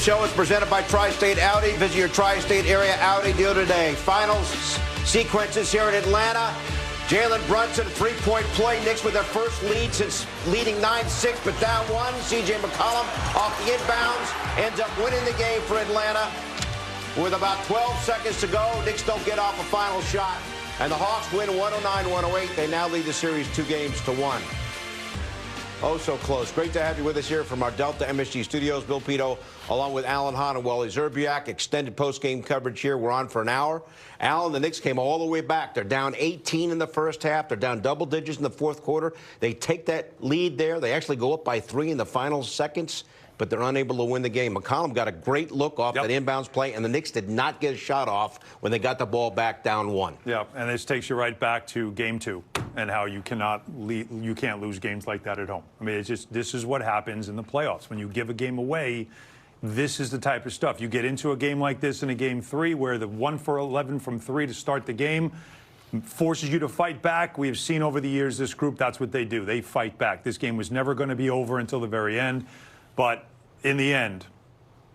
show is presented by Tri-State Audi. Visit your Tri-State area Audi dealer today. Finals sequences here in Atlanta. Jalen Brunson, three-point play. Knicks with their first lead since leading 9-6, but down one. C.J. McCollum off the inbounds ends up winning the game for Atlanta. With about 12 seconds to go, Knicks don't get off a final shot. And the Hawks win 109-108. They now lead the series 2-1. Oh, so close. Great to have you with us here from our Delta MSG studios. Bill Pito, along with Alan Hahn and Wally Zerbiak. Extended post-game coverage here. We're on for an hour. Alan, the Knicks came all the way back. They're down 18 in the first half. They're down double digits in the fourth quarter. They take that lead there. They actually go up by 3 in the final seconds, but they're unable to win the game. McCollum got a great look off that inbounds play, and the Knicks did not get a shot off when they got the ball back down 1. Yeah, and this takes you right back to Game 2 and how you can't lose games like that at home. I mean, it's just, this is what happens in the playoffs. When you give a game away, this is the type of stuff. You get into a game like this in a Game 3 where the 1 for 11 from 3 to start the game forces you to fight back. We have seen over the years this group, that's what they do. They fight back. This game was never going to be over until the very end. But in the end,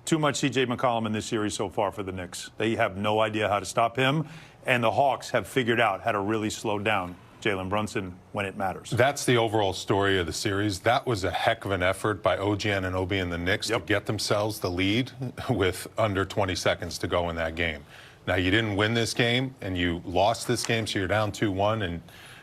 too much C.J. McCollum in this series so far for the Knicks. They have no idea how to stop him, and the Hawks have figured out how to really slow down Jalen Brunson when it matters. That's the overall story of the series. That was a heck of an effort by OG Anunoby and the Knicks to get themselves the lead with under 20 seconds to go in that game. Now, you didn't win this game, and you lost this game, so you're down 2-1, and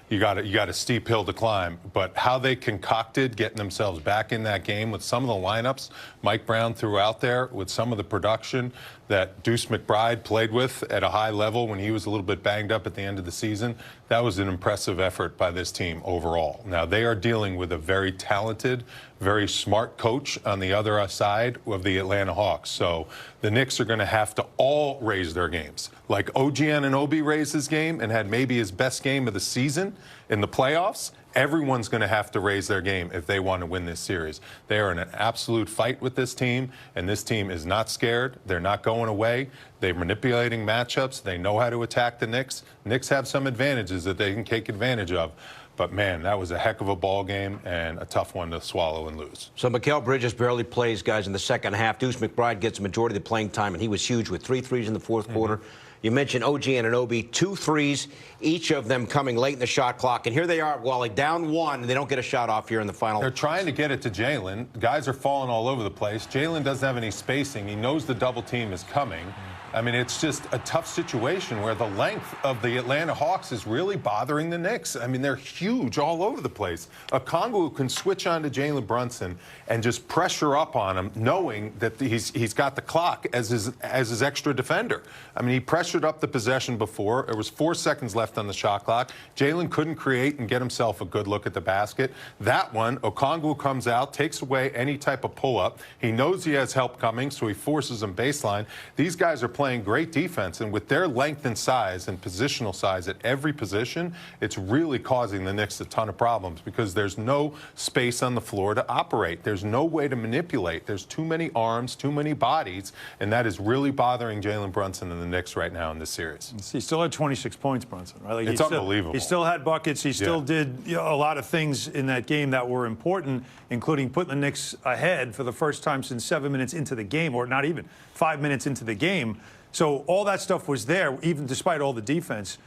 you got a steep hill to climb. But how they concocted getting themselves back in that game with some of the lineups Mike Brown threw out there, with some of the production that Deuce McBride played with at a high level when he was a little bit banged up at the end of the season, that was an impressive effort by this team overall. Now, they are dealing with a very talented, very smart coach on the other side of the Atlanta Hawks. So the Knicks are going to have to all raise their games. Like OG Anunoby raised his game and had maybe his best game of the season in the playoffs, everyone's going to have to raise their game if they want to win this series. They are in an absolute fight with this team, and this team is not scared. They're not going away. They're manipulating matchups. They know how to attack the Knicks. Knicks have some advantages that they can take advantage of. But, man, that was a heck of a ball game and a tough one to swallow and lose. So Mikal Bridges barely plays, guys, in the second half. Deuce McBride gets the majority of the playing time, and he was huge with 3 threes in the fourth quarter. You mentioned OG Anunoby, 2 threes, each of them coming late in the shot clock. And here they are, Wally, down 1, and they don't get a shot off here in the final. They're trying to get it to Jalen. Guys are falling all over the place. Jalen doesn't have any spacing. He knows the double team is coming. I mean, it's just a tough situation where the length of the Atlanta Hawks is really bothering the Knicks. I mean, they're huge all over the place. Okongwu can switch on to Jalen Brunson and just pressure up on him, knowing that he's got the clock as his extra defender. I mean, he pressured up the possession before. There was 4 seconds left on the shot clock. Jalen couldn't create and get himself a good look at the basket. That one, Okongwu comes out, takes away any type of pull-up. He knows he has help coming, so he forces him baseline. These guys are playing great defense, and with their length and size and positional size at every position, it's really causing the Knicks a ton of problems because there's no space on the floor to operate. There's no way to manipulate. There's too many arms, too many bodies, and that is really bothering Jalen Brunson and the Knicks right now in this series. He still had 26 points, Brunson, right? Like it's unbelievable. He still had buckets. He still did a lot of things in that game that were important, including putting the Knicks ahead for the first time since 7 minutes into the game, or not even 5 minutes into the game. So all that stuff was there, even despite all the defense.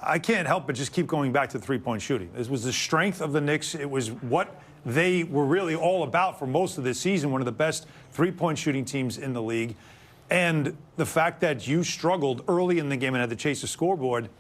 I can't help but just keep going back to three-point shooting. This was the strength of the Knicks. It was what they were really all about for most of this season, one of the best three-point shooting teams in the league. And the fact that you struggled early in the game and had to chase the scoreboard,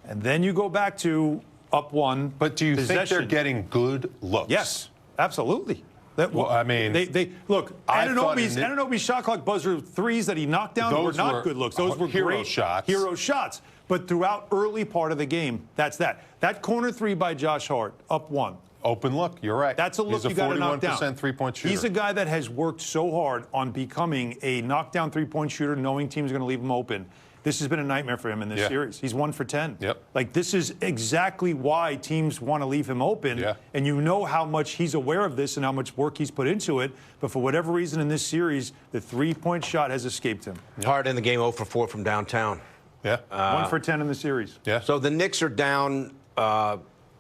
and then you go back to up 1. But do you think they're getting good looks? Yes, absolutely. Well, I mean, they look. Anunoby's shot clock buzzer threes that he knocked down were not good looks. Those were hero great shots. Hero shots. But throughout early part of the game, that's that. That corner 3 by Josh Hart, up 1. Open look. You're right. That's a look you got to knock down. He's a 41% three-point shooter. He's a guy that has worked so hard on becoming a knockdown three-point shooter, knowing teams are going to leave him open. This has been a nightmare for him in this series. He's 1 for 10. Like, this is exactly why teams want to leave him open. And you know how much he's aware of this and how much work he's put into it. But for whatever reason in this series, the three-point shot has escaped him. Hard in the game, 0 for 4 from downtown. 1 for 10 in the series. So the Knicks are down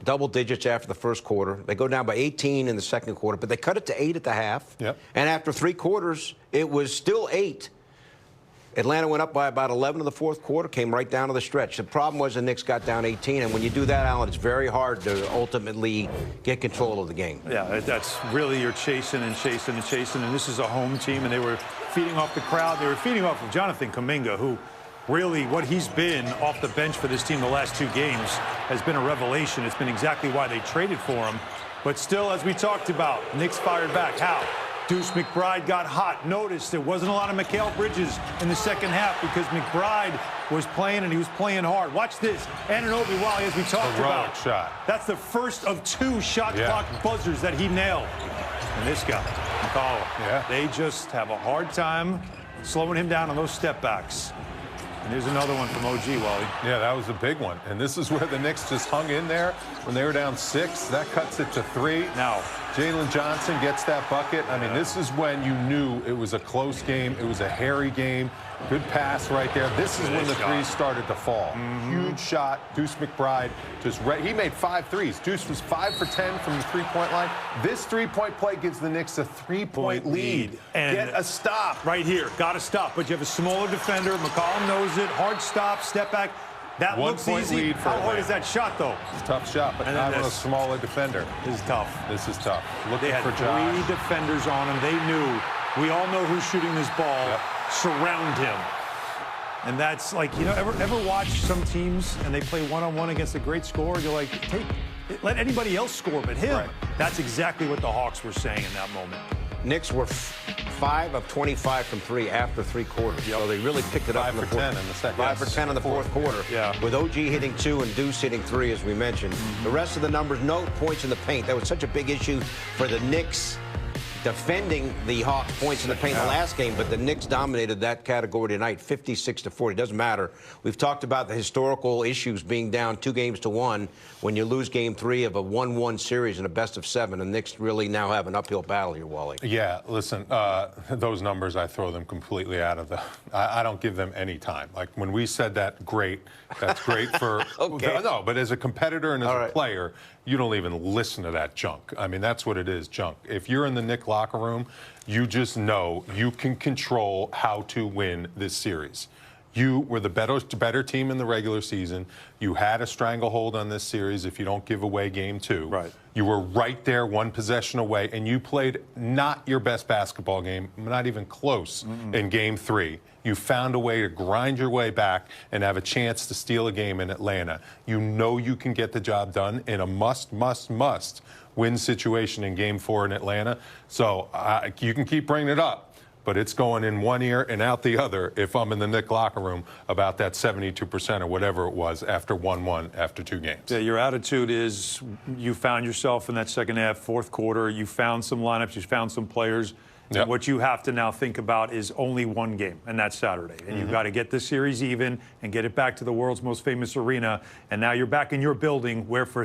double digits after the first quarter. They go down by 18 in the second quarter, but they cut it to 8 at the half. Yep. And after 3 quarters, it was still 8. Atlanta went up by about 11 in the fourth quarter, came right down to the stretch. The problem was the Knicks got down 18, and when you do that, Alan, it's very hard to ultimately get control of the game. Yeah, that's really, you're chasing and chasing and chasing, and this is a home team, and they were feeding off the crowd. They were feeding off of Jonathan Kuminga, who really, what he's been off the bench for this team the last 2 games has been a revelation. It's been exactly why they traded for him. But still, as we talked about, Knicks fired back. How? Deuce McBride got hot. Notice there wasn't a lot of Mikal Bridges in the second half because McBride was playing, and he was playing hard. Watch this. Anunoby, Wally, as we talked about. Shot. That's the first of 2 shot clock buzzers that he nailed. And this guy, McCollum, they just have a hard time slowing him down on those step backs. And here's another one from OG, Wally. Yeah, that was a big one. And this is where the Knicks just hung in there when they were down 6. That cuts it to 3. Now, Jalen Johnson gets that bucket. I mean, this is when you knew it was a close game. It was a hairy game. Good pass right there. This is when the threes started to fall. Huge shot. Deuce McBride he made 5 threes. Deuce was 5 for 10 from the three-point line. This three-point play gives the Knicks a 3-point lead. And get a stop. Right here. Got to stop. But you have a smaller defender. McCollum knows it. Hard stop. Step back. That looks easy. How hard is that shot, though? It's a tough shot, but not on a smaller defender. This is tough. This is tough. They had 3 defenders on him. They knew. We all know who's shooting this ball. Yep. Surround him. And that's like, you know, ever watch some teams and they play one-on-one against a great scorer? You're like, let anybody else score but him. Right. That's exactly what the Hawks were saying in that moment. Knicks were 5 of 25 from 3 after 3 quarters. So they really picked it up in the 10 in the second. 5 for 10 in the fourth quarter. Yeah. With OG hitting 2 and Deuce hitting 3, as we mentioned. The rest of the numbers, no points in the paint. That was such a big issue for the Knicks defending the Hawks points in the paint the last game, but the Knicks dominated that category tonight, 56-40. Doesn't matter. We've talked about the historical issues being down 2-1 when you lose game 3 of a 1-1 series in a best-of-7. And the Knicks really now have an uphill battle here, Wally. Yeah, listen, those numbers, I throw them completely out of the. I don't give them any time. Like when we said that, great. That's great for. Okay. No, but as a competitor and as a player, you don't even listen to that junk. I mean, that's what it is, junk. If you're in the Knicks locker room, you just know you can control how to win this series. You were the better team in the regular season. You had a stranglehold on this series if you don't give away game 2. Right. You were right there, 1 possession away, and you played not your best basketball game, not even close, in game 3. You found a way to grind your way back and have a chance to steal a game in Atlanta. You know you can get the job done in a must win situation in game 4 in Atlanta. So you can keep bringing it up, but it's going in one ear and out the other if I'm in the Knicks locker room about that 72% or whatever it was after 1-1 after 2 games. Yeah, your attitude is you found yourself in that second half, fourth quarter. You found some lineups. You found some players. Yep. And what you have to now think about is only one game, and that's Saturday. And you've got to get this series even and get it back to the world's most famous arena. And now you're back in your building where for,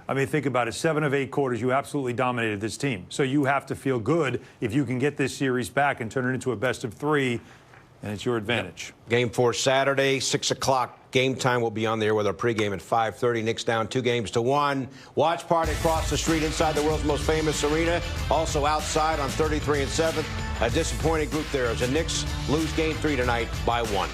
I mean, think about it, 7 of 8 quarters, you absolutely dominated this team. So you have to feel good if you can get this series back and turn it into a best-of-3, and it's your advantage. Game 4 Saturday, 6 o'clock. Game time will be on there with our pregame at 5:30. Knicks down 2-1. Watch party across the street inside the world's most famous arena. Also outside on 33 and 7th. A disappointing group there as the Knicks lose game 3 tonight by 1.